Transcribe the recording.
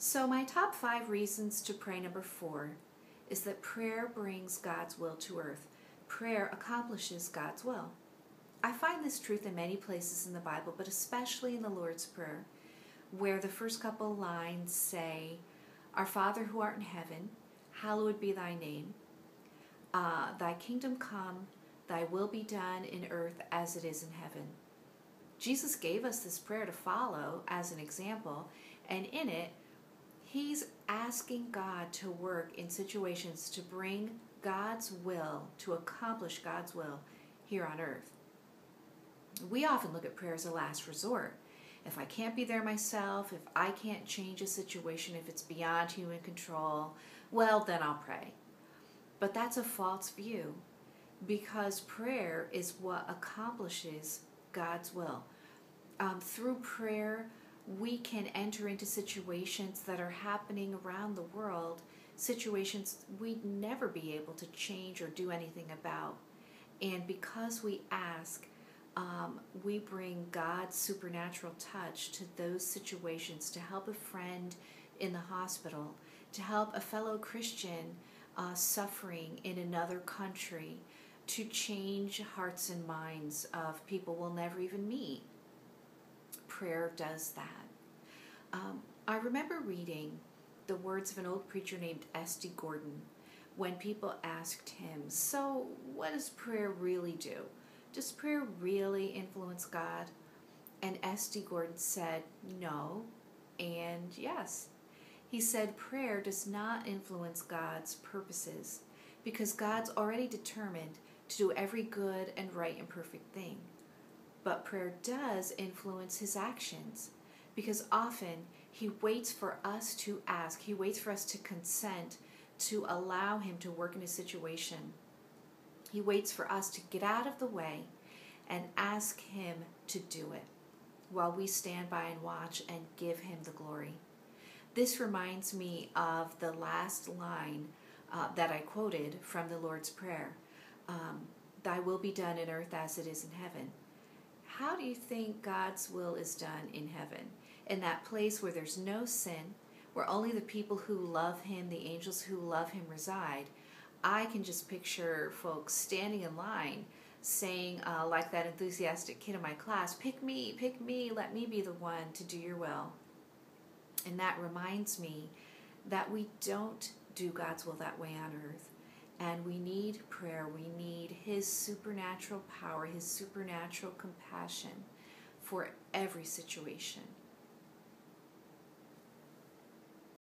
So, my top 5 reasons to pray, number 4, is that prayer brings God's will to earth. Prayer accomplishes God's will. I find this truth in many places in the Bible, but especially in the Lord's Prayer, where the first couple lines say, Our Father who art in heaven, hallowed be thy name. Thy kingdom come, thy will be done in earth as it is in heaven. Jesus gave us this prayer to follow as an example, and in it, he's asking God to work in situations to bring God's will, to accomplish God's will here on earth. We often look at prayer as a last resort. If I can't be there myself, if I can't change a situation, if it's beyond human control, well, then I'll pray. But that's a false view, because prayer is what accomplishes God's will. Through prayer, we can enter into situations that are happening around the world, situations we'd never be able to change or do anything about. And because we ask, we bring God's supernatural touch to those situations, to help a friend in the hospital, to help a fellow Christian suffering in another country, to change hearts and minds of people we'll never even meet. Prayer does that. I remember reading the words of an old preacher named S.D. Gordon when people asked him, so what does prayer really do? Does prayer really influence God? And S.D. Gordon said no and yes. He said prayer does not influence God's purposes because God's already determined to do every good and right and perfect thing. But prayer does influence his actions because often he waits for us to ask. He waits for us to consent to allow him to work in a situation. He waits for us to get out of the way and ask him to do it while we stand by and watch and give him the glory. This reminds me of the last line that I quoted from the Lord's Prayer. Thy will be done in earth as it is in heaven. How do you think God's will is done in heaven? In that place where there's no sin, where only the people who love him, the angels who love him reside. I can just picture folks standing in line saying, like that enthusiastic kid in my class, pick me, let me be the one to do your will. And that reminds me that we don't do God's will that way on earth. And we need prayer. We need his supernatural power, his supernatural compassion for every situation.